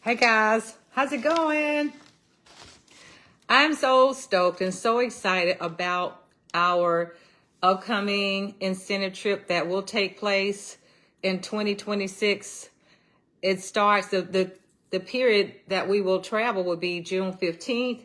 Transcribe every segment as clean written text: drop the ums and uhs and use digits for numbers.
Hey guys, how's it going? I'm so stoked and so excited about our upcoming incentive trip that will take place in 2026. It starts, the period that we will travel will be June 15th,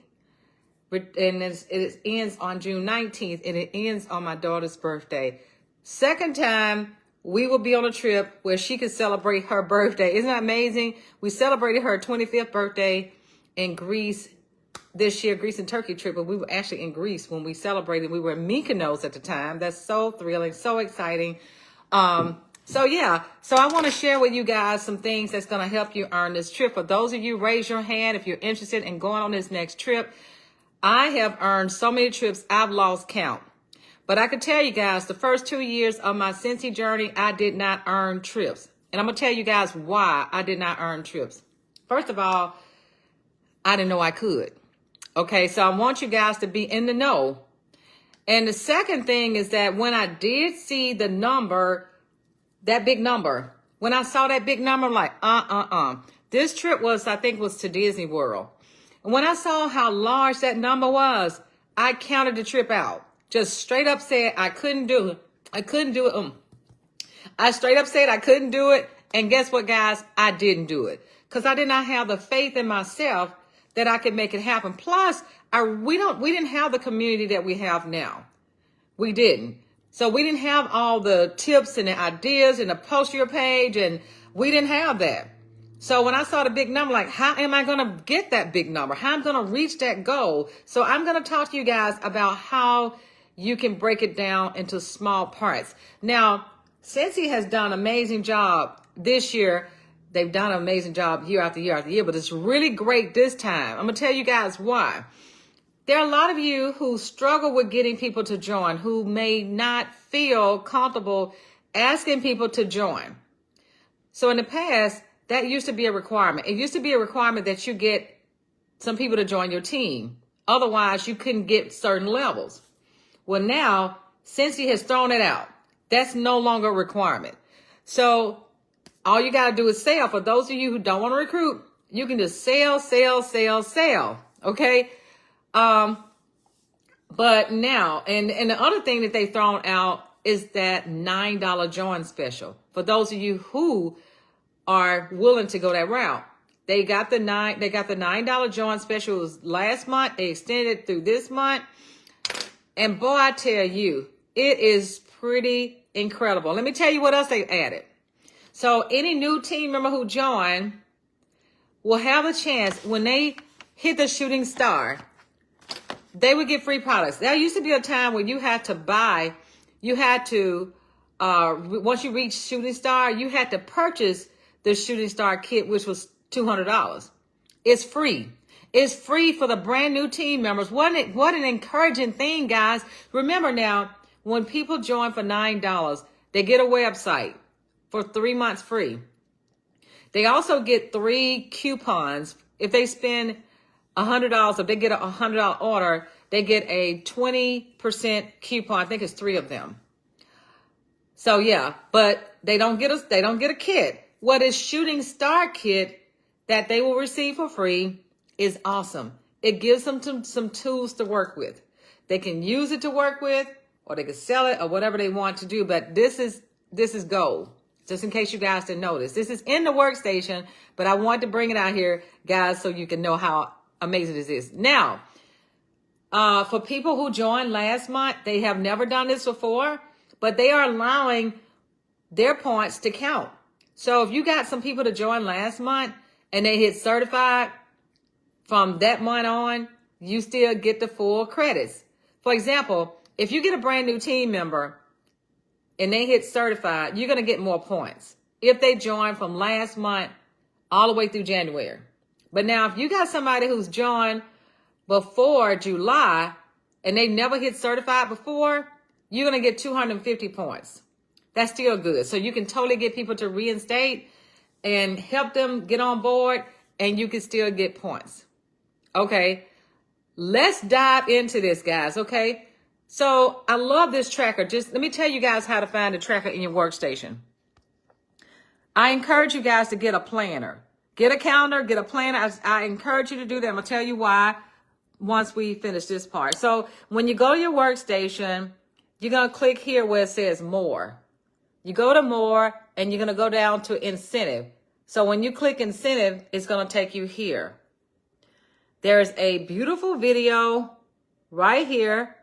and it ends on June 19th, and it ends on my daughter's birthday. Second time we will be on a trip where she can celebrate her birthday. Isn't that amazing? We celebrated her 25th birthday in Greece this year, Greece and Turkey trip, but we were actually in Greece when we celebrated. We were in Mykonos at the time. That's so thrilling, so exciting. So I want to share with you guys some things that's going to help you earn this trip. For those of you, raise your hand if you're interested in going on this next trip. I have earned so many trips, I've lost count. But I can tell you guys, the first 2 years of my Cincy journey, I did not earn trips. And I'm going to tell you guys why I did not earn trips. First of all, I didn't know I could. Okay, so I want you guys to be in the know. And the second thing is that when I did see the number, that big number, when I saw that big number, I'm like, This trip was, I think, was to Disney World. And when I saw how large that number was, I counted the trip out. Just straight up said I couldn't do it. I couldn't do it. I straight up said I couldn't do it. And guess what, guys? I didn't do it. Because I did not have the faith in myself that I could make it happen. Plus, we didn't have the community that we have now. We didn't. So we didn't have all the tips and the ideas and the post your page, and we didn't have that. So when I saw the big number, like, how am I going to get that big number? How am I going to reach that goal? So I'm going to talk to you guys about how you can break it down into small parts. Now, Cincy has done an amazing job this year. They've done an amazing job year after year after year, but it's really great this time. I'm going to tell you guys why. There are a lot of you who struggle with getting people to join, who may not feel comfortable asking people to join. So in the past, that used to be a requirement. It used to be a requirement that you get some people to join your team. Otherwise, you couldn't get certain levels. Well, now, Cincy has thrown it out. That's no longer a requirement. So all you got to do is sell. For those of you who don't want to recruit, you can just sell. Okay? But now, and the other thing that they've thrown out is that $9 join special. For those of you who are willing to go that route, they got the $9 join special. It was last month. They extended it through this month. And boy, I tell you, it is pretty incredible. Let me tell you what else they added. So any new team member who joined will have a chance when they hit the shooting star, they would get free products. There used to be a time when you had to buy, once you reach shooting star, you had to purchase the shooting star kit, which was $200. It's free. It's free for the brand new team members. What an encouraging thing, guys. Remember now, when people join for $9, they get a website for 3 months free. They also get 3 coupons. If they spend $100, if they get a $100 order, they get a 20% coupon. I think it's 3 of them. So yeah, but they don't get a kit. What is shooting star kit that they will receive for free is awesome. It gives them some tools to work with. They can use it to work with, or they can sell it, or whatever they want to do. But this is gold. Just in case you guys didn't notice, this is in the workstation, but I want to bring it out here, guys, so you can know how amazing this is. Now, for people who joined last month, they have never done this before, but they are allowing their points to count. So if you got some people to join last month and they hit certified, from that month on, you still get the full credits. For example, if you get a brand new team member and they hit certified, you're going to get more points if they join from last month all the way through January. But now if you got somebody who's joined before July and they never hit certified before, you're going to get 250 points. That's still good. So you can totally get people to reinstate and help them get on board, and you can still get points. Okay, let's dive into this, guys. Okay, so I love this tracker. Just let me tell you guys how to find the tracker in your workstation. I encourage you guys to get a planner. Get a calendar, get a planner. I encourage you to do that. I'm going to tell you why once we finish this part. So when you go to your workstation, you're going to click here where it says more. You go to more and you're going to go down to incentive. So when you click incentive, it's going to take you here. There's a beautiful video right here.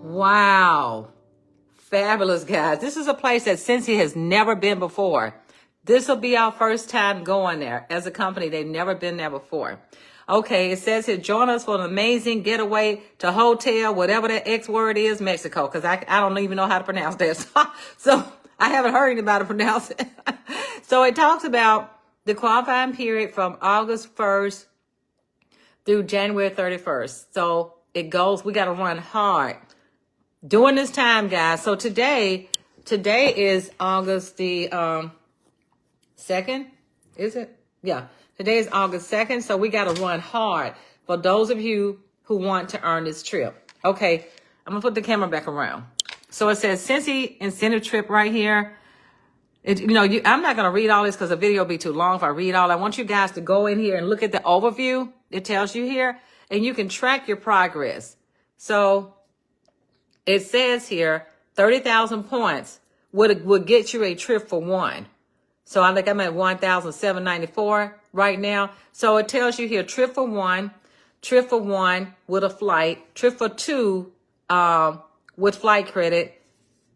Wow. Fabulous, guys. This is a place that Cincy has never been before. This will be our first time going there. As a company, they've never been there before. Okay, it says here, join us for an amazing getaway to Hotel, whatever that X word is, Mexico, because I don't even know how to pronounce that. So I haven't heard anybody pronounce it. So it talks about the qualifying period from August 1st through January 31st. So it goes, we got to run hard during this time, guys. So today is August the 2nd, is it? Yeah. Today is August 2nd, so we got to run hard for those of you who want to earn this trip. Okay, I'm going to put the camera back around. So it says Cincy incentive trip right here. I'm not going to read all this because the video will be too long if I read all. I want you guys to go in here and look at the overview. It tells you here, and you can track your progress. So it says here, 30,000 points would get you a trip for one. So I think I'm at 1,794 right now. So it tells you here, trip for one with a flight, trip for two with flight credit,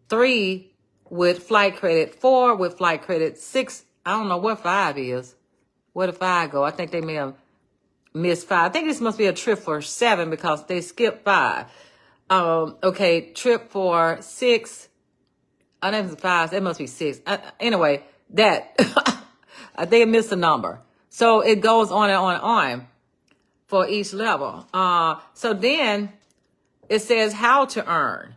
3 with flight credit, 4 with flight credit, 6. I don't know what 5 is. Where did 5 go? I think they may have missed 5. I think this must be a trip for 7 because they skipped 5. Okay, trip for 6. I think it's 5. It must be 6. Anyway, that they missed a number. So it goes on and on and on for each level. So then it says how to earn.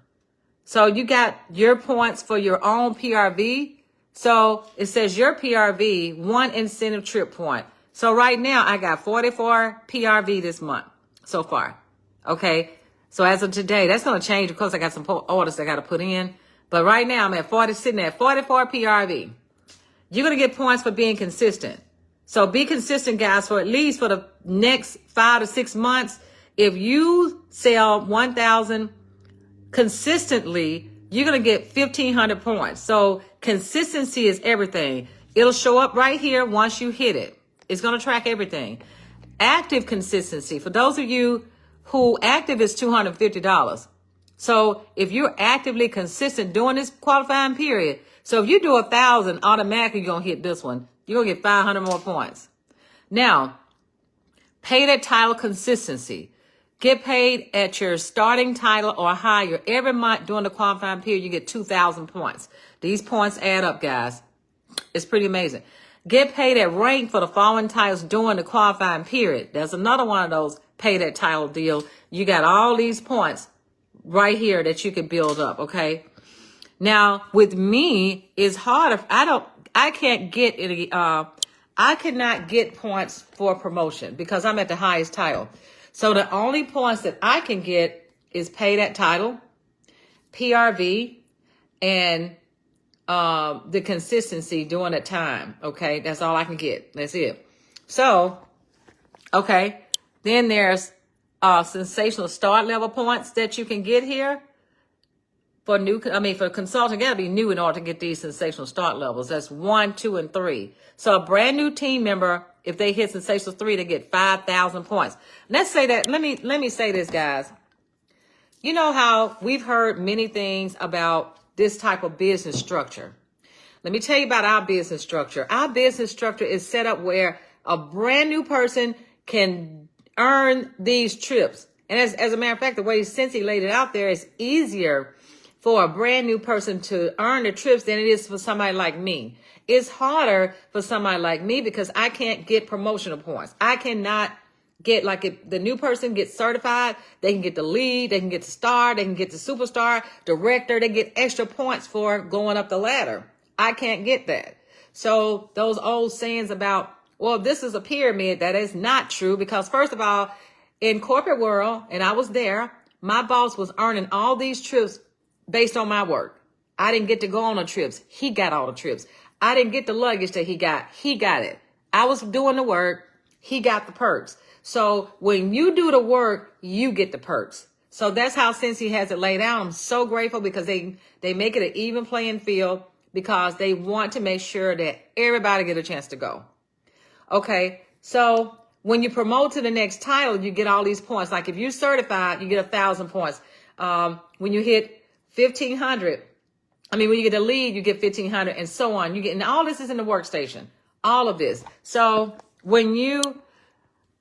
So you got your points for your own PRV. So it says your PRV, 1 incentive trip point. So right now I got 44 PRV this month so far. Okay. So as of today, that's going to change. Of course, I got some orders I got to put in. But right now I'm at sitting at 44 PRV. You're going to get points for being consistent. So be consistent, guys, for at least for the next 5 to 6 months. If you sell 1,000 consistently, you're going to get 1,500 points. So consistency is everything. It'll show up right here once you hit it. It's going to track everything. Active consistency. For those of you who active is $250. So if you're actively consistent during this qualifying period, so if you do 1,000, automatically you're going to hit this one. You're going to get 500 more points. Now, paid at title consistency. Get paid at your starting title or higher. Every month during the qualifying period, you get 2,000 points. These points add up, guys. It's pretty amazing. Get paid at rank for the following titles during the qualifying period. There's another one of those paid at title deal. You got all these points right here that you can build up, okay? Now, with me, it's hard. I can't get any, I cannot get points for promotion because I'm at the highest title. So the only points that I can get is paid at title, PRV, and the consistency during that time. Okay, that's all I can get. That's it. So, okay, then there's sensational start level points that you can get here. for consultant, gotta be new in order to get these sensational start levels. That's 1, 2, and 3. So a brand new team member, if they hit sensational 3, they get 5,000 points. Let's say that, let me say this, guys. You know how we've heard many things about this type of business structure. Let me tell you about our business structure. Our business structure is set up where a brand new person can earn these trips. And as a matter of fact, the way Cincy laid it out there is easier for a brand new person to earn the trips than it is for somebody like me. It's harder for somebody like me because I can't get promotional points. I cannot get, like, if the new person gets certified, they can get the lead, they can get the star, they can get the superstar, director, they get extra points for going up the ladder. I can't get that. So those old sayings about, well, this is a pyramid, that is not true, because first of all, in corporate world, and I was there, my boss was earning all these trips based on my work. I didn't get to go on the trips. He got all the trips. I didn't get the luggage that he got. He got it. I was doing the work. He got the perks. So when you do the work, you get the perks. So that's how Cincy has it laid out. I'm so grateful because they make it an even playing field because they want to make sure that everybody get a chance to go. Okay, so when you promote to the next title, you get all these points. Like if you're certified, you get 1,000 points. When you hit 1,500, when you get a lead, you get 1,500 and so on. And all this is in the workstation, all of this. So when you,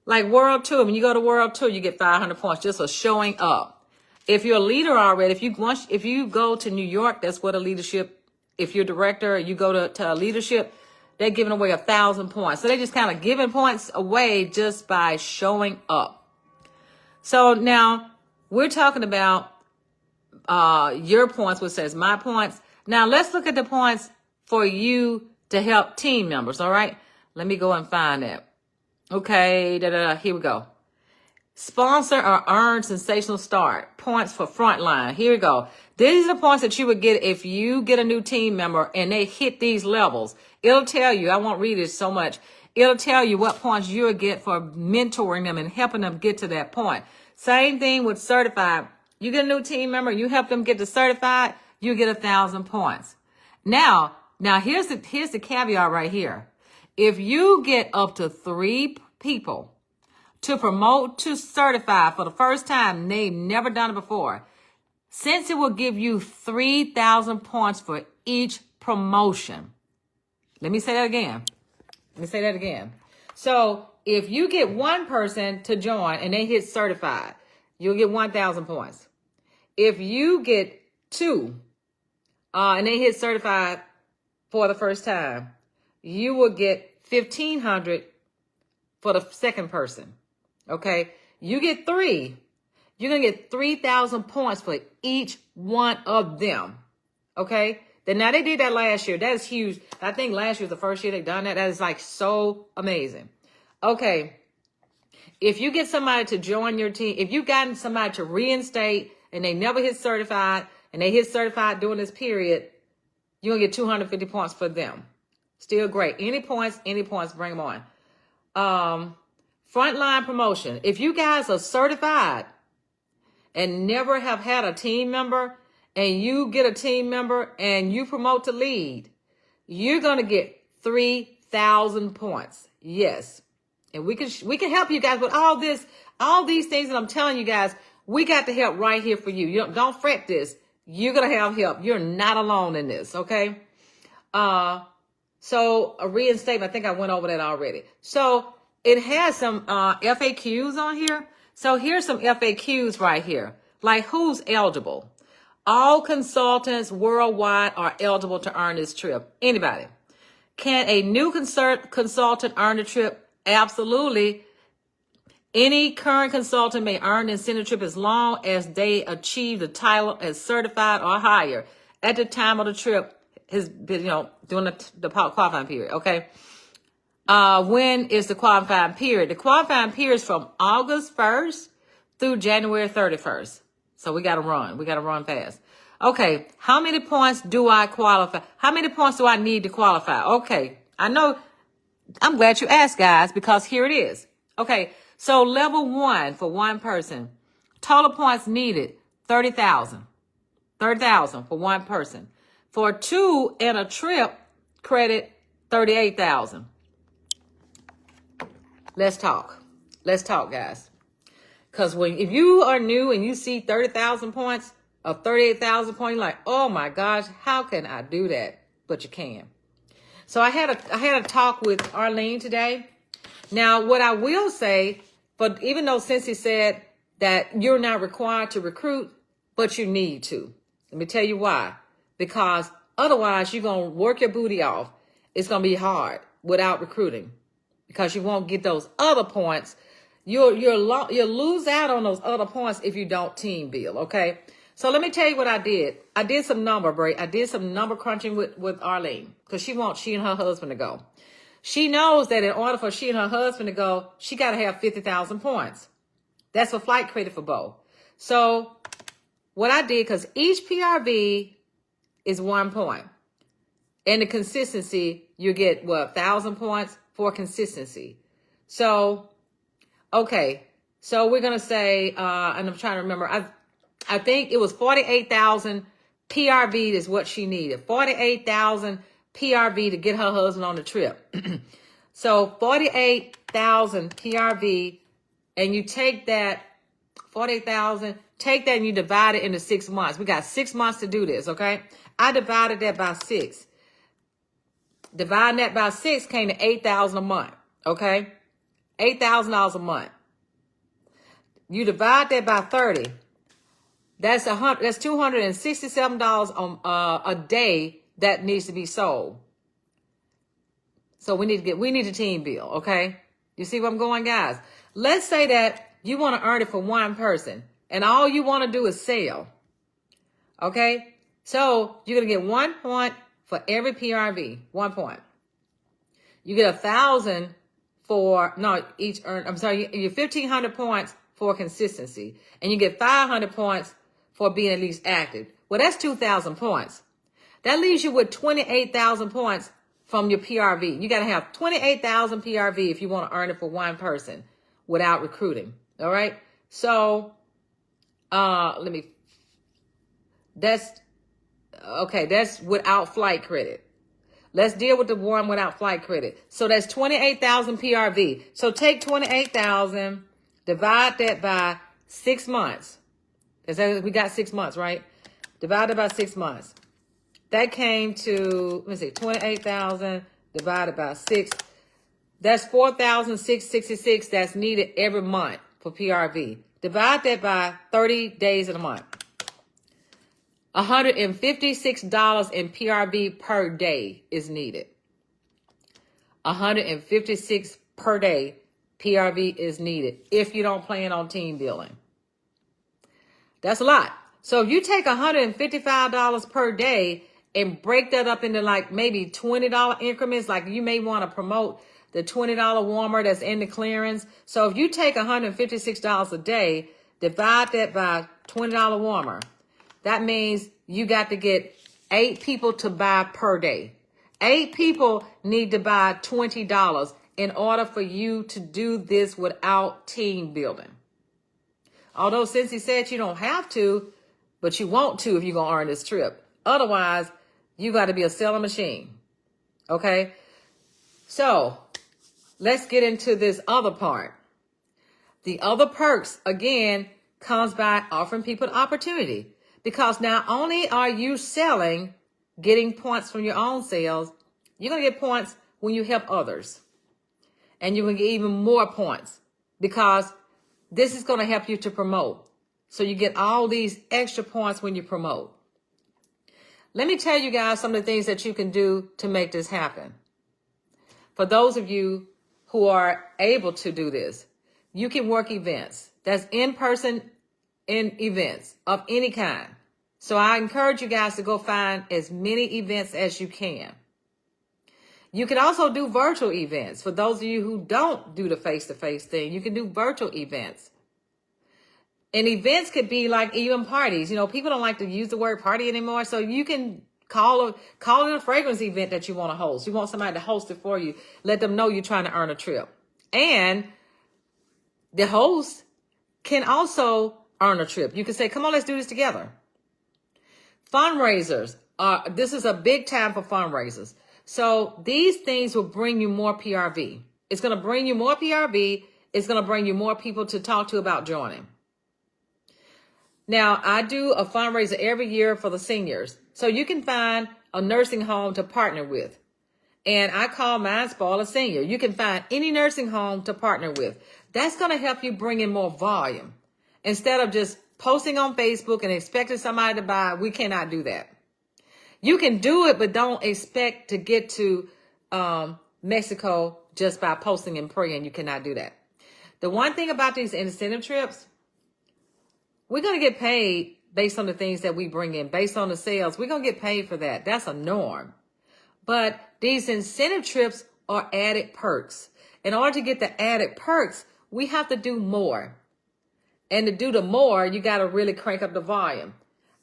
like World Tour, when you go to World Tour, you get 500 points just for showing up. If you're a leader already, if you go to New York, that's what a leadership, if you're a director, you go to a leadership, they're giving away 1,000 points. So they just kind of giving points away just by showing up. So now we're talking about your points, which says my points. Now let's look at the points for you to help team members. All right. Let me go and find that. Okay. Here we go. Sponsor or earn sensational start. Points for frontline. Here we go. These are the points that you would get if you get a new team member and they hit these levels. It'll tell you, I won't read it so much. It'll tell you what points you'll get for mentoring them and helping them get to that point. Same thing with certified. You get a new team member, you help them get to certified, you get 1,000 points. Now here's the caveat right here. If you get up to 3 people to promote to certify for the first time, they've never done it before, since it will give you 3,000 points for each promotion. Let me say that again. So if you get one person to join and they hit certified, you'll get 1,000 points. If you get 2 and they hit certified for the first time, you will get 1,500 for the second person. Okay, you get 3. You're going to get 3,000 points for each one of them. Okay, now they did that last year. That is huge. I think last year was the first year they've done that. That is like so amazing. Okay, if you get somebody to join your team, if you've gotten somebody to reinstate and they never hit certified and they hit certified during this period, you're going to get 250 points for them. Still great. Any points, bring them on. Frontline promotion. If you guys are certified and never have had a team member and you get a team member and you promote to lead, you're going to get 3,000 points. Yes. And we can help you guys with all these things that I'm telling you guys. We got the help right here for you. Don't fret this. You're going to have help. You're not alone in this. Okay. So a reinstatement, I think I went over that already. So it has some FAQs on here. So here's some FAQs right here. Like who's eligible? All consultants worldwide are eligible to earn this trip. Anybody. Can a new consultant earn the trip? Absolutely. Any current consultant may earn the incentive trip as long as they achieve the title as certified or higher at the time of the trip. Has been, during the qualifying period. Okay. When is the qualifying period? The qualifying period is from August 1st through January 31st. So we got to run fast. Okay. How many points do I qualify? How many points do I need to qualify? Okay. I know. I'm glad you asked, guys, because here it is. Okay. So level 1 for one person, total points needed, 30,000. $30,000 for one person. For two and a trip, credit $38,000. Let's talk. Let's talk, guys. Because if you are new and you see 30,000 points of 38,000 points, you're like, oh my gosh, how can I do that? But you can. So I had a talk with Arlene today. Now, what I will say, but even though Cincy said that you're not required to recruit, but you need to. Let me tell you why. Because otherwise, you're going to work your booty off. It's going to be hard without recruiting because you won't get those other points. You'll lose out on those other points if you don't team build, okay? So let me tell you what I did. I did some number crunching with Arlene because she wants she and her husband to go. She knows that in order for she and her husband to go, she got to have 50,000 points. That's for flight credit for both. So what I did, because each PRV is 1 point. And the consistency, you get, 1,000 points for consistency. So, okay. So we're going to say, and I'm trying to remember, I think it was 48,000 PRV is what she needed. 48,000 PRV to get her husband on the trip. So 48,000 PRV, and you take that 48,000, take that and you divide it into 6 months. We got 6 months to do this, okay? I divided that by 6. Dividing that by 6 came to $8,000 a month, okay? $8,000 a month. You divide that by 30. That's $267 a day that needs to be sold. So we need to team build, okay? You see where I'm going, guys? Let's say that you want to earn it for one person and all you want to do is sell. Okay? So you're going to get 1 point for every PRV. 1 point. You get 1,000 for, no, each earn, I'm sorry, you get 1,500 points for consistency. And you get 500 points for being at least active. Well, that's 2,000 points. That leaves you with 28,000 points from your PRV. You got to have 28,000 PRV if you want to earn it for one person without recruiting. All right. So, that's without flight credit. Let's deal with the one without flight credit. So that's 28,000 PRV. So take 28,000, divide that by 6 months. We got 6 months, right? Divided by 6 months. That came to, let me see, 28,000 divided by 6. That's 4,666 that's needed every month for PRV. Divide that by 30 days in a month. $156 in PRV per day is needed. $156 per day PRV is needed if you don't plan on team building. That's a lot. So if you take $155 per day and break that up into like maybe $20 increments, like you may want to promote the $20 warmer that's in the clearance. So if you take $156 a day, divide that by $20 warmer, that means you got to get 8 people to buy per day. 8 people need to buy $20 in order for you to do this without team building. Although since he said you don't have to, but you want to if you're going to earn this trip. Otherwise, you got to be a selling machine. Okay? So, let's get into this other part. The other perks, again, comes by offering people the opportunity. Because not only are you selling, getting points from your own sales, you're going to get points when you help others. And you're going to get even more points because this is going to help you to promote. So you get all these extra points when you promote. Let me tell you guys some of the things that you can do to make this happen. For those of you who are able to do this, you can work events. That's in-person in events of any kind. So I encourage you guys to go find as many events as you can. You can also do virtual events. For those of you who don't do the face-to-face thing, you can do virtual events. And events could be like even parties. You know, people don't like to use the word party anymore. So you can call it a fragrance event that you want to host. You want somebody to host it for you. Let them know you're trying to earn a trip. And the host can also earn a trip. You can say, come on, let's do this together. Fundraisers this is a big time for fundraisers. So these things will bring you more PRV. It's going to bring you more PRV. It's going to bring you more people to talk to about joining. Now, I do a fundraiser every year for the seniors. So you can find a nursing home to partner with. And I call mine Spoiler Senior. You can find any nursing home to partner with. That's going to help you bring in more volume. Instead of just posting on Facebook and expecting somebody to buy, we cannot do that. You can do it, but don't expect to get to Mexico just by posting and praying. You cannot do that. The one thing about these incentive trips, we're going to get paid based on the things that we bring in, based on the sales. We're going to get paid for that. That's a norm. But these incentive trips are added perks. In order to get the added perks, we have to do more. And to do the more, you got to really crank up the volume.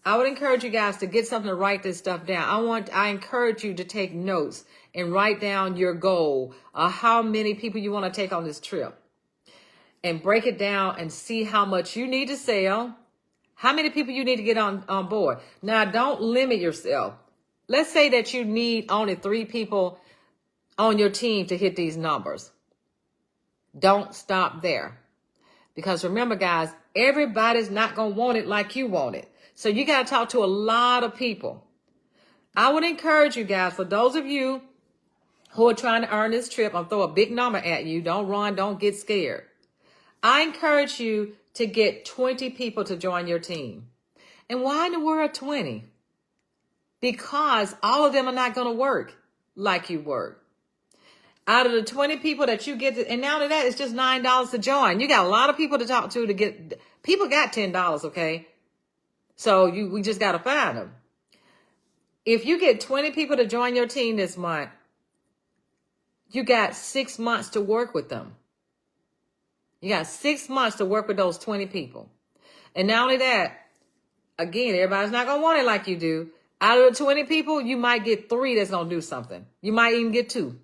I would encourage you guys to get something to write this stuff down. I encourage you to take notes and write down your goal, how many people you want to take on this trip. And break it down and see how much you need to sell, how many people you need to get on board. Now, don't limit yourself. Let's say that you need only 3 people on your team to hit these numbers. Don't stop there. Because remember, guys, everybody's not going to want it like you want it. So you got to talk to a lot of people. I would encourage you guys, for those of you who are trying to earn this trip, I'll throw a big number at you. Don't run. Don't get scared. I encourage you to get 20 people to join your team. And why in the world 20? Because all of them are not going to work like you work. Out of the 20 people that you get, and now that it's just $9 to join. You got a lot of people to talk to get, people got $10, okay? So we just got to find them. If you get 20 people to join your team this month, you got 6 months to work with them. You got 6 months to work with those 20 people. And not only that, again, everybody's not going to want it like you do. Out of the 20 people, you might get 3 that's going to do something. You might even get 2.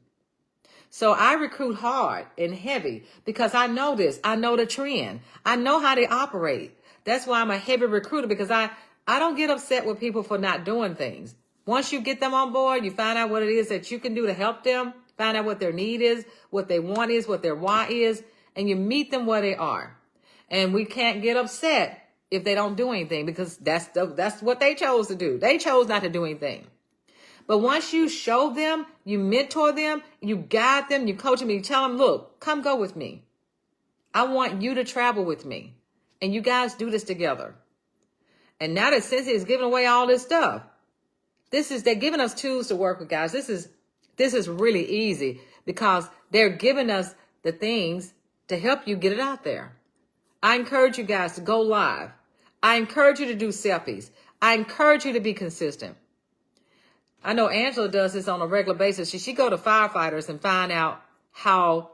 So I recruit hard and heavy because I know this. I know the trend. I know how they operate. That's why I'm a heavy recruiter, because I don't get upset with people for not doing things. Once you get them on board, you find out what it is that you can do to help them, find out what their need is, what they want is, what their why is, and you meet them where they are. And we can't get upset if they don't do anything, because that's what they chose to do. They chose not to do anything. But once you show them, you mentor them, you guide them, you coach them, you tell them, look, come go with me. I want you to travel with me. And you guys do this together. And now that Sensi is giving away all this stuff, they're giving us tools to work with, guys. This is really easy because they're giving us the things to help you get it out there. I encourage you guys to go live. I encourage you to do selfies. I encourage you to be consistent. I know Angela does this on a regular basis. She go to firefighters and find out how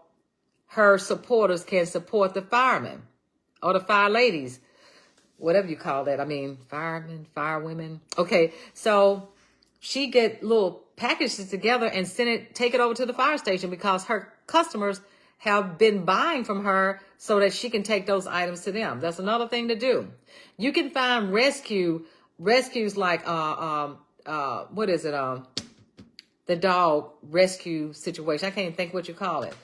her supporters can support the firemen or the fire ladies, whatever you call that. I mean, firemen, firewomen. Okay, so she get little packages together and take it over to the fire station because her customers have been buying from her so that she can take those items to them. That's another thing to do. You can find rescues like what is it? The dog rescue situation. I can't even think what you call it.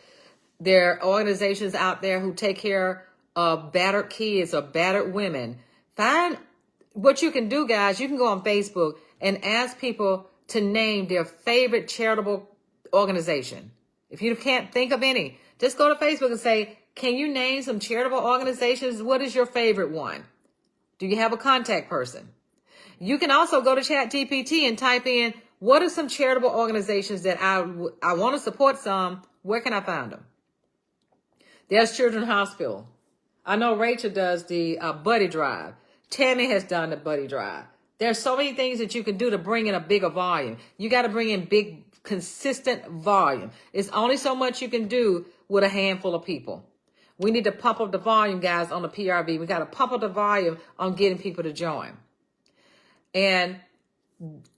There are organizations out there who take care of battered kids or battered women. Find what you can do, guys. You can go on Facebook and ask people to name their favorite charitable organization. If you can't think of any, just go to Facebook and say, can you name some charitable organizations? What is your favorite one? Do you have a contact person? You can also go to ChatGPT and type in, what are some charitable organizations that I want to support some? Where can I find them? There's Children's Hospital. I know Rachel does the Buddy Drive. Tammy has done the Buddy Drive. There's so many things that you can do to bring in a bigger volume. You got to bring in big, consistent volume. It's only so much you can do with a handful of people. We need to pump up the volume, guys, on the PRV. We got to pump up the volume on getting people to join. And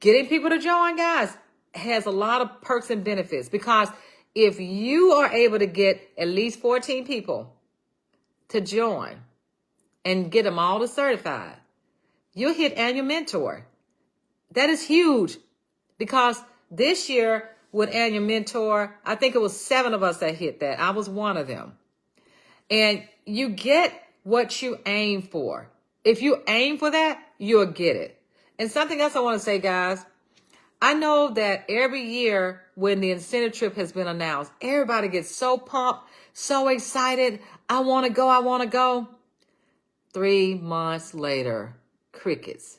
getting people to join, guys, has a lot of perks and benefits, because if you are able to get at least 14 people to join and get them all to certified, you'll hit annual mentor. That is huge, because this year with Annual Mentor, I think it was 7 of us that hit that. I was one of them. And you get what you aim for. If you aim for that, you'll get it. And something else I want to say, guys, I know that every year when the incentive trip has been announced, everybody gets so pumped, so excited. I want to go. I want to go. 3 months later, crickets,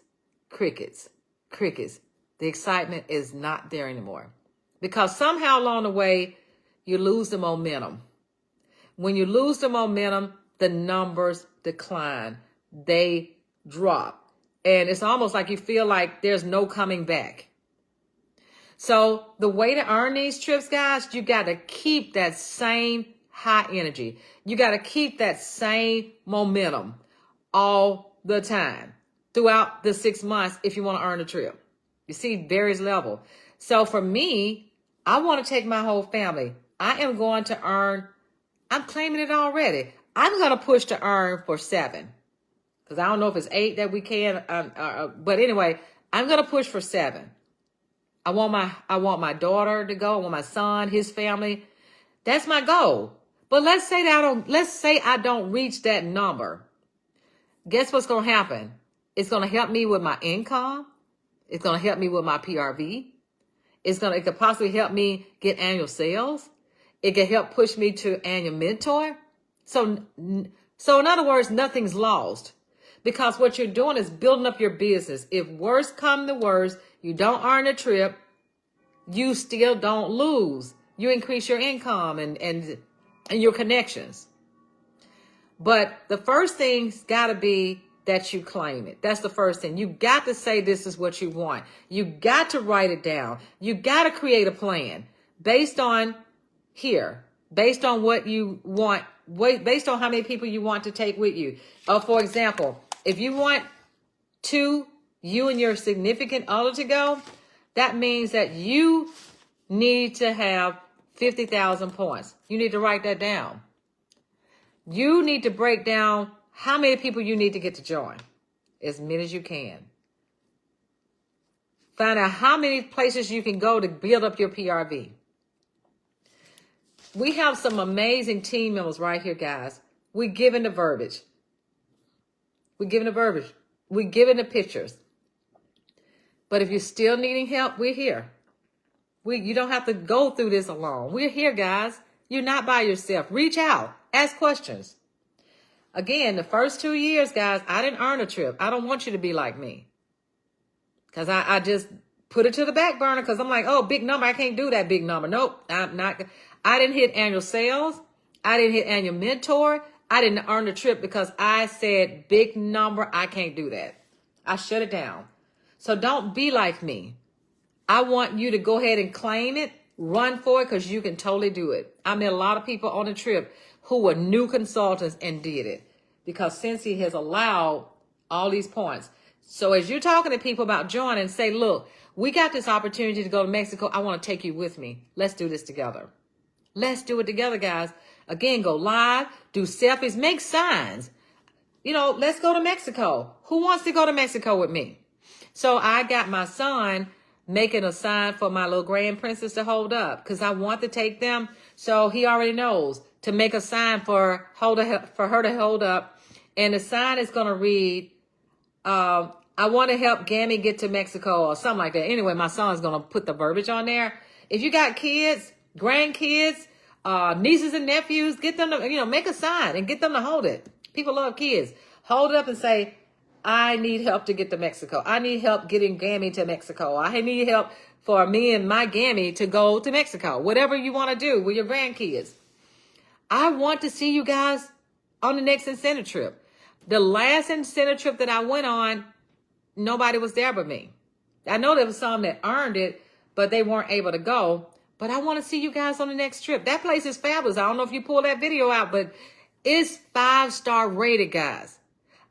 crickets, crickets. The excitement is not there anymore, because somehow along the way, you lose the momentum. When you lose the momentum, the numbers decline. They drop. And it's almost like you feel like there's no coming back. So the way to earn these trips, guys, you got to keep that same high energy. You got to keep that same momentum all the time throughout the 6 months if you want to earn a trip. You see, various level. So for me, I want to take my whole family. I am going to earn, I'm claiming it already. I'm going to push to earn for 7. Because I don't know if it's 8 that we can. But anyway, I'm going to push for 7. I want my daughter to go. I want my son, his family. That's my goal. But let's say I don't reach that number. Guess what's going to happen? It's going to help me with my income. It's going to help me with my PRV. It could possibly help me get annual sales. It could help push me to Annual Mentor. So in other words, nothing's lost, because what you're doing is building up your business. If worse come to worse, you don't earn a trip, you still don't lose. You increase your income and your connections. But the first thing's got to be that you claim it. That's the first thing. You got to say this is what you want. You got to write it down. You got to create a plan based on based on what you want, based on how many people you want to take with you. For example, if you want you and your significant other to go, that means that you need to have 50,000 points. You need to write that down. You need to break down how many people you need to get to join, as many as you can. Find out how many places you can go to build up your PRV. We have some amazing team members right here, guys. We're giving the verbiage. We're giving the pictures. But if you're still needing help, we're here. You don't have to go through this alone. We're here, guys. You're not by yourself. Reach out. Ask questions. Again, the first 2 years, guys, I didn't earn a trip. I don't want you to be like me. Because I just put it to the back burner because I'm like, oh, big number. I can't do that big number. Nope, I'm not. I didn't hit annual sales. I didn't hit Annual Mentor. I didn't earn the trip because I said big number. I can't do that. I shut it down. So don't be like me. I want you to go ahead and claim it. Run for it, because you can totally do it. I met a lot of people on the trip who were new consultants and did it, because Sensi has allowed all these points. So as you're talking to people about joining, say, look, we got this opportunity to go to Mexico. I want to take you with me. Let's do this together. Let's do it together, guys. Again, go live, do selfies, make signs. Let's go to Mexico. Who wants to go to Mexico with me? So I got my son making a sign for my little grand princess to hold up, because I want to take them. So he already knows to make a sign for her to hold up. And the sign is going to read, I want to help Gammy get to Mexico, or something like that. Anyway, my son's going to put the verbiage on there. If you got kids, grandkids, nieces and nephews, get them to, make a sign and get them to hold it. People love kids. Hold it up and say, I need help to get to Mexico. I need help getting Gammy to Mexico. I need help for me and my Gammy to go to Mexico. Whatever you want to do with your grandkids. I want to see you guys on the next incentive trip. The last incentive trip that I went on, nobody was there but me. I know there was some that earned it, but they weren't able to go. But I want to see you guys on the next trip. That place is fabulous. I don't know if you pulled that video out, but it's 5-star rated, guys.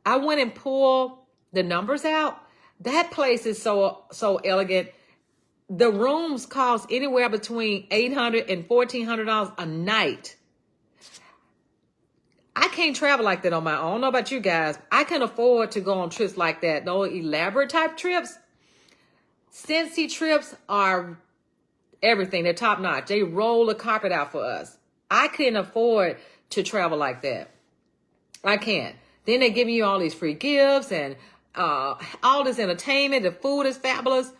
I went and pulled the numbers out. That place is so elegant. The rooms cost anywhere between $800 and $1,400 a night. I can't travel like that on my own. I don't know about you guys. I can afford to go on trips like that. Those elaborate type trips. Cincy trips are everything. They're top notch. They roll the carpet out for us. I couldn't afford to travel like that. I can't. Then they give you all these free gifts and all this entertainment. The food is fabulous.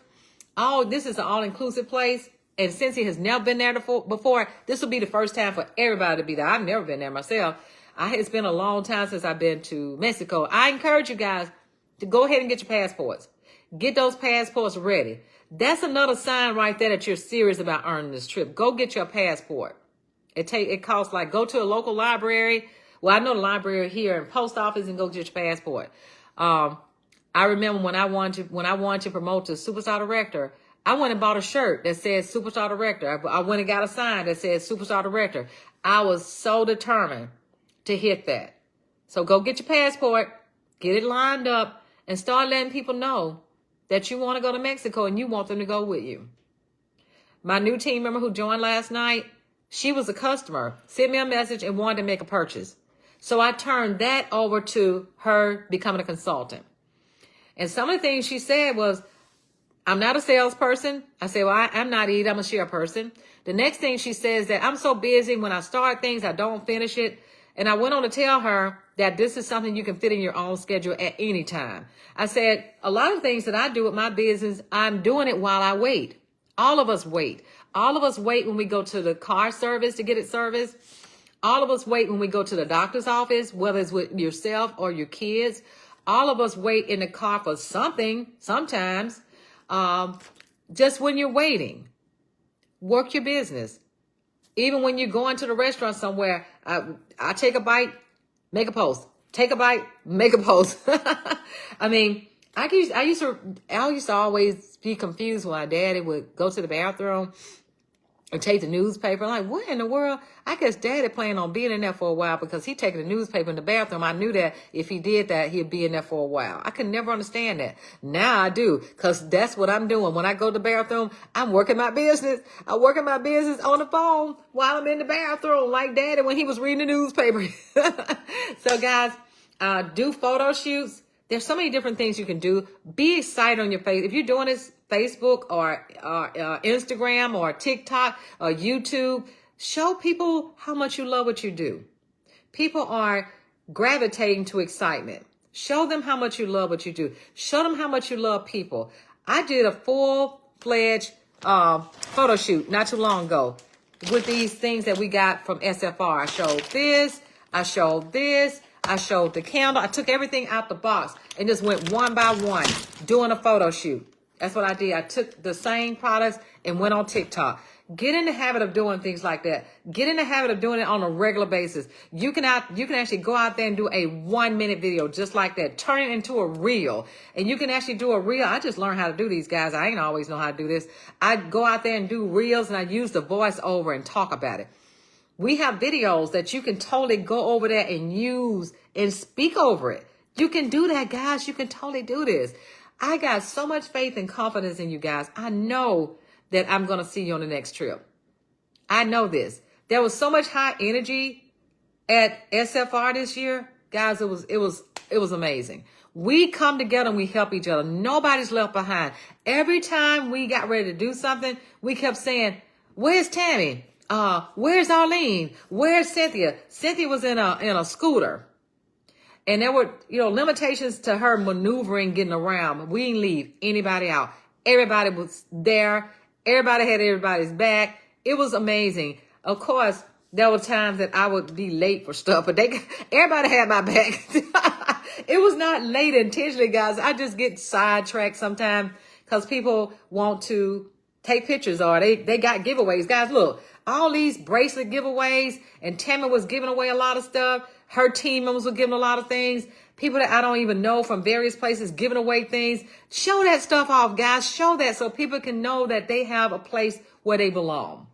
This is an all-inclusive place. And since he has never been there before, this will be the first time for everybody to be there. I've never been there myself. It's been a long time since I've been to Mexico. I encourage you guys to go ahead and get your passports. Get those passports ready. That's another sign right there that you're serious about earning this trip. Go get your passport. It costs like, go to a local library. Well, I know the library here and post office, and go get your passport. I remember when I wanted to promote to Superstar Director, I went and bought a shirt that said Superstar Director. I went and got a sign that said Superstar Director. I was so determined to hit that. So go get your passport, get it lined up, and start letting people know that you want to go to Mexico and you want them to go with you. My new team member who joined last night, she was a customer, sent me a message and wanted to make a purchase. So I turned that over to her becoming a consultant. And some of the things she said was, I'm not a salesperson. I said, well, I'm not either. I'm a share person. The next thing she says that I'm so busy when I start things, I don't finish it. And I went on to tell her that this is something you can fit in your own schedule at any time. I said, a lot of things that I do with my business, I'm doing it while I wait. All of us wait. All of us wait when we go to the car service to get it serviced. All of us wait when we go to the doctor's office, whether it's with yourself or your kids. All of us wait in the car for something sometimes. Just when you're waiting, work your business. Even when you're going to the restaurant somewhere, I take a bite, make a post. Take a bite, make a post. I mean, I used to always be confused when my daddy would go to the bathroom or take the newspaper. I'm like, what in the world? I guess daddy planned on being in there for a while because he taking the newspaper in the bathroom. I knew that if he did that, he'd be in there for a while. I could never understand that. Now I do, because that's what I'm doing. When I go to the bathroom, I'm working my business. I'm working my business on the phone while I'm in the bathroom, like daddy when he was reading the newspaper. So guys, do photo shoots. There's so many different things you can do. Be excited on your face. If you're doing this Facebook or Instagram or TikTok or YouTube, show people how much you love what you do. People are gravitating to excitement. Show them how much you love what you do. Show them how much you love people. I did a full-fledged photo shoot not too long ago with these things that we got from SFR. I showed this. I showed this. I showed the candle. I took everything out the box and just went one by one doing a photo shoot. That's what I did. I took the same products and went on TikTok. Get in the habit of doing things like that. Get in the habit of doing it on a regular basis. You can actually go out there and do a 1-minute video just like that. Turn it into a reel. And you can actually do a reel. I just learned how to do these, guys. I ain't always know how to do this. I go out there and do reels, and I use the voice over and talk about it. We have videos that you can totally go over there and use and speak over it. You can do that, guys. You can totally do this. I got so much faith and confidence in you guys. I know that I'm going to see you on the next trip. I know this. There was so much high energy at SFR this year. Guys, it was amazing. We come together and we help each other. Nobody's left behind. Every time we got ready to do something, we kept saying, where's Tammy? Where's Arlene? Where's Cynthia? Cynthia was in a scooter. And there were, limitations to her maneuvering, getting around. We didn't leave anybody out. Everybody was there. Everybody had everybody's back. It was amazing. Of course, there were times that I would be late for stuff, but everybody had my back. It was not late intentionally, guys. I just get sidetracked sometimes because people want to take pictures or they got giveaways. Guys, look, all these bracelet giveaways, and Tammy was giving away a lot of stuff. Her team members were giving a lot of things. People that I don't even know from various places giving away things. Show that stuff off, guys. Show that so people can know that they have a place where they belong.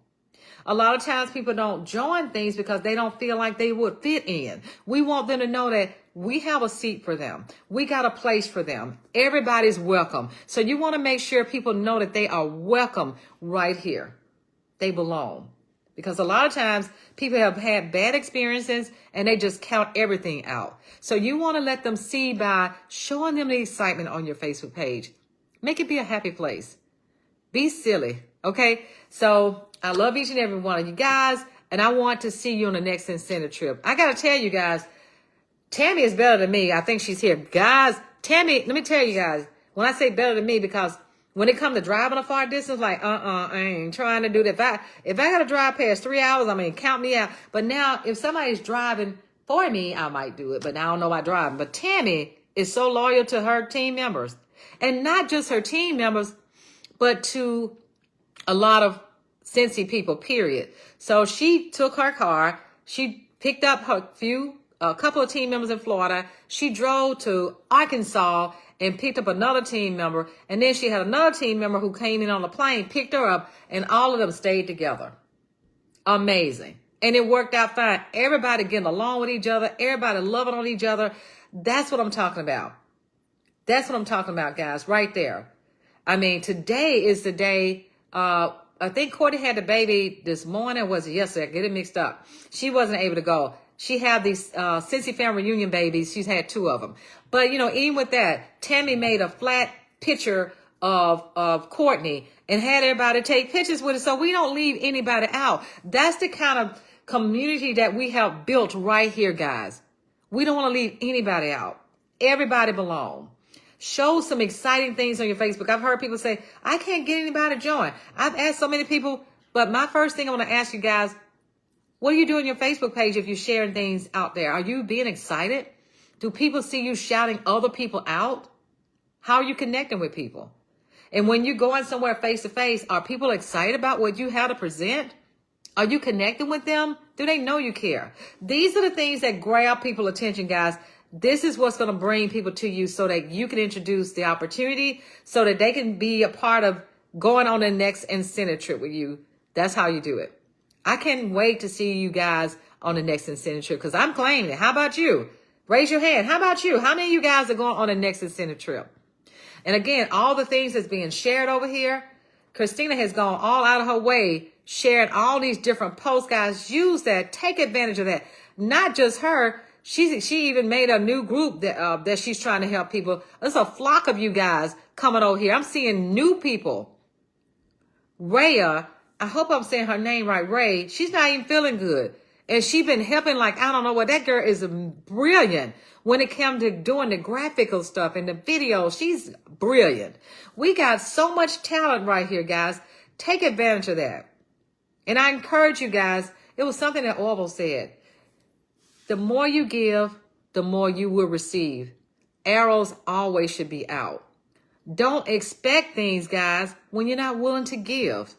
A lot of times people don't join things because they don't feel like they would fit in. We want them to know that we have a seat for them. We got a place for them. Everybody's welcome. So you want to make sure people know that they are welcome right here. They belong. Because a lot of times people have had bad experiences and they just count everything out. So you want to let them see by showing them the excitement on your Facebook page. Make it be a happy place. Be silly. Okay. So I love each and every one of you guys. And I want to see you on the next incentive trip. I got to tell you guys, Tammy is better than me. I think she's here. Guys, Tammy, let me tell you guys, when I say better than me, because when it comes to driving a far distance, like, I ain't trying to do that. If I got to drive past 3 hours, I mean, count me out. But now, if somebody's driving for me, I might do it. But now I don't know about driving. But Tammy is so loyal to her team members. And not just her team members, but to a lot of Cincy people, period. So she took her car. She picked up a couple of team members in Florida. She drove to Arkansas and picked up another team member. And then she had another team member who came in on the plane, picked her up, and all of them stayed together. Amazing. And it worked out fine. Everybody getting along with each other. Everybody loving on each other. That's what I'm talking about. That's what I'm talking about, guys, right there. I mean, today is the day, I think Courtney had the baby this morning, or was it yesterday? I get it mixed up. She wasn't able to go. She had these Cincy family reunion babies. She's had 2 of them. But, even with that, Tammy made a flat picture of Courtney and had everybody take pictures with it so we don't leave anybody out. That's the kind of community that we have built right here, guys. We don't want to leave anybody out. Everybody belong. Show some exciting things on your Facebook. I've heard people say, I can't get anybody to join. I've asked so many people, but my first thing I want to ask you guys, what do you do on your Facebook page if you're sharing things out there? Are you being excited? Do people see you shouting other people out? How are you connecting with people? And when you're going somewhere face to face, are people excited about what you have to present? Are you connecting with them? Do they know you care? These are the things that grab people's attention, guys. This is what's going to bring people to you so that you can introduce the opportunity so that they can be a part of going on the next incentive trip with you. That's how you do it. I can't wait to see you guys on the next incentive trip because I'm claiming it. How about you? Raise your hand. How about you? How many of you guys are going on the next incentive trip? And again, all the things that's being shared over here, Christina has gone all out of her way, sharing all these different posts. Guys, use that. Take advantage of that. Not just her. She even made a new group that she's trying to help people. There's a flock of you guys coming over here. I'm seeing new people. Rhea, I hope I'm saying her name right, Ray. She's not even feeling good. And she's been helping like, I don't know what, that girl is brilliant when it comes to doing the graphical stuff and the videos. She's brilliant. We got so much talent right here, guys. Take advantage of that. And I encourage you guys, it was something that Orville said. The more you give, the more you will receive. Arrows always should be out. Don't expect things, guys, when you're not willing to give.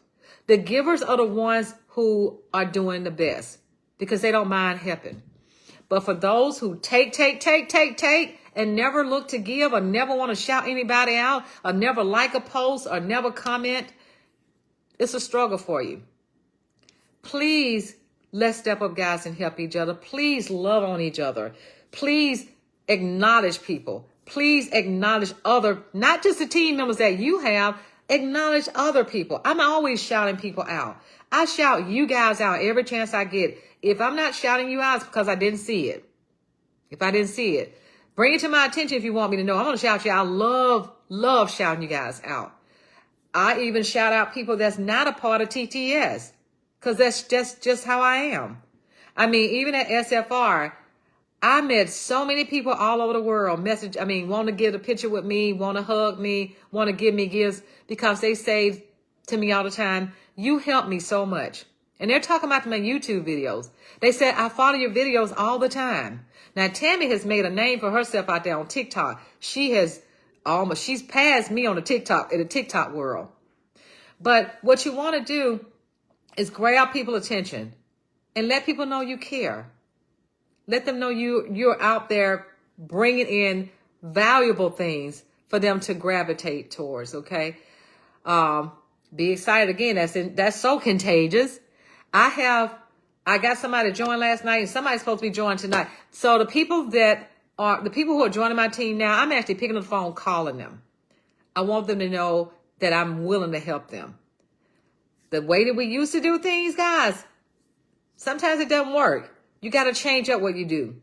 The givers are the ones who are doing the best because they don't mind helping. But for those who take, and never look to give or never want to shout anybody out or never like a post or never comment, it's a struggle for you. Please, let's step up, guys, and help each other. Please love on each other. Please acknowledge people. Please acknowledge other, not just the team members that you have, acknowledge other people. I'm always shouting people out. I shout you guys out every chance I get. If I'm not shouting you out, it's because I didn't see it. If I didn't see it, bring it to my attention if you want me to know. I'm going to shout you out. I love shouting you guys out. I even shout out people that's not a part of TTS. Because that's just how I am. I mean, even at SFR, I met so many people all over the world want to get a picture with me, want to hug me, want to give me gifts because they say to me all the time, you help me so much. And they're talking about my YouTube videos. They said, I follow your videos all the time. Now, Tammy has made a name for herself out there on TikTok. She's passed me on in the TikTok world. But what you want to do is grab people's attention and let people know you care. Let them know you're out there bringing in valuable things for them to gravitate towards, okay? Be excited. Again, that's so contagious. I got somebody to join last night and somebody's supposed to be joining tonight. So the people who are joining my team now, I'm actually picking up the phone, calling them. I want them to know that I'm willing to help them. The way that we used to do things, guys, sometimes it doesn't work. You got to change up what you do.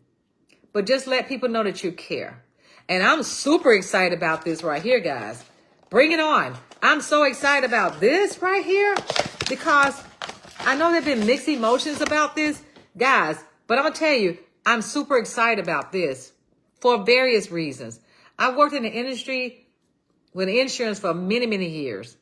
But just let people know that you care. And I'm super excited about this right here, guys. Bring it on. I'm so excited about this right here because I know there have been mixed emotions about this, guys, but I'm going to tell you, I'm super excited about this for various reasons. I worked in the industry with insurance for many, many years,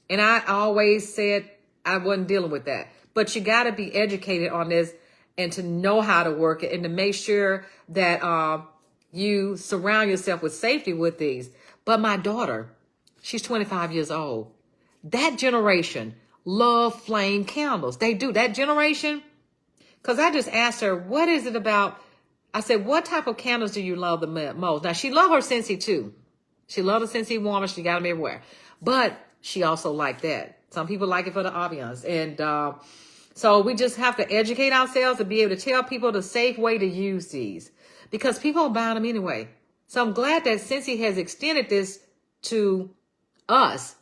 and I always said I wasn't dealing with that. But you got to be educated on this and to know how to work it and to make sure that you surround yourself with safety with these. But my daughter, she's 25 years old. That generation love flame candles. They do. That generation, because I just asked her, what is it about? I said, what type of candles do you love the most? Now, she loved her Scentsy too. She loved the Scentsy warmer. She got them everywhere. But she also liked that. Some people like it for the ambiance. And so we just have to educate ourselves to be able to tell people the safe way to use these. Because people are buying them anyway. So I'm glad that Scentsy has extended this to us.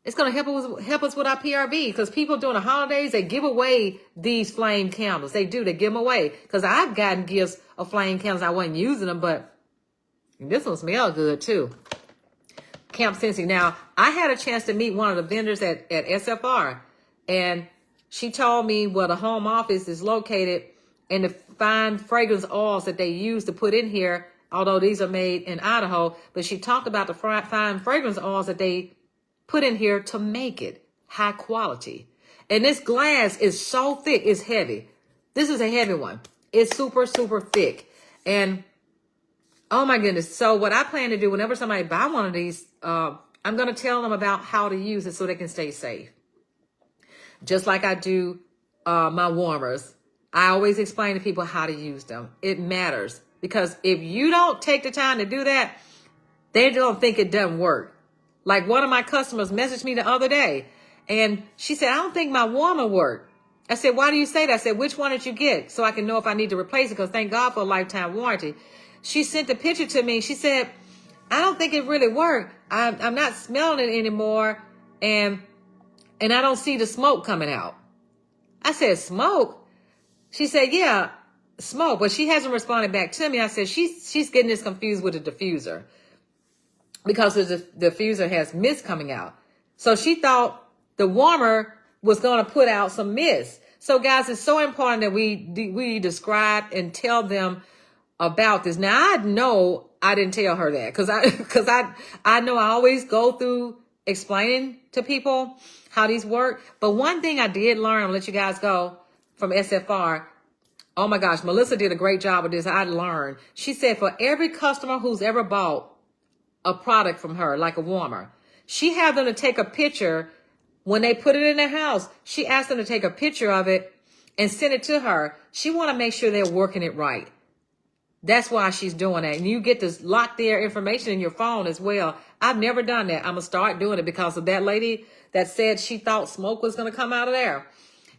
It's going to help us with our PRV because people during the holidays, they give away these flame candles. They do. They give them away because I've gotten gifts of flame candles. I wasn't using them, but this one smells good too. Camp Scentsy. Now, I had a chance to meet one of the vendors at SFR, and she told me where the home office is located and the fine fragrance oils that they use to put in here, although these are made in Idaho, but she talked about the fine fragrance oils that they put in here to make it high quality. And this glass is so thick, it's heavy. This is a heavy one. It's super, super thick. And oh my goodness. So what I plan to do whenever somebody buy one of these, I'm going to tell them about how to use it so they can stay safe. Just like I do my warmers. I always explain to people how to use them. It matters because if you don't take the time to do that, they don't think it doesn't work. Like one of my customers messaged me the other day and she said, I don't think my warmer worked. I said, why do you say that? I said, which one did you get? So I can know if I need to replace it because thank God for a lifetime warranty. She sent a picture to me. She said, I don't think it really worked. I'm not smelling it anymore. And I don't see the smoke coming out. I said, smoke? She said, yeah, smoke. But she hasn't responded back to me. I said, she's getting this confused with the diffuser. Because the diffuser has mist coming out. So she thought the warmer was going to put out some mist. So guys, it's so important that we describe and tell them about this. Now I know I didn't tell her that because I know I always go through explaining to people how these work. But one thing I did learn, I'll let you guys go from SFR. Oh my gosh, Melissa did a great job with this. I learned. She said for every customer who's ever bought a product from her, like a warmer, she had them to take a picture when they put it in their house. She asked them to take a picture of it and send it to her. She want to make sure they're working it right. That's why she's doing that. And you get to lock their information in your phone as well. I've never done that. I'm going to start doing it because of that lady that said she thought smoke was going to come out of there.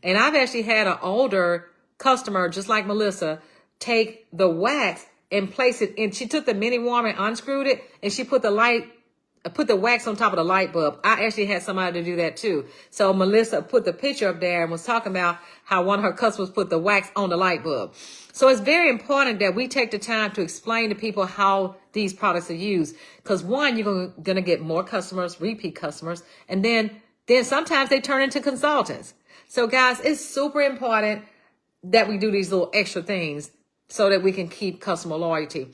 And I've actually had an older customer, just like Melissa, take the wax and place it in. She took the mini warmer and unscrewed it, and she put the wax on top of the light bulb. I actually had somebody to do that too. So Melissa put the picture up there and was talking about how one of her customers put the wax on the light bulb. So it's very important that we take the time to explain to people how these products are used. Because one, you're going to get more customers, repeat customers, and then sometimes they turn into consultants. So guys, it's super important that we do these little extra things so that we can keep customer loyalty.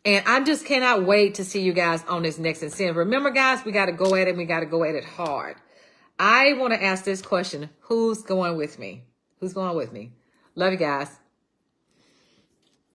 And I just cannot wait to see you guys on this next incentive. Remember, guys, we got to go at it. We got to go at it hard. I want to ask this question. Who's going with me? Who's going with me? Love you guys.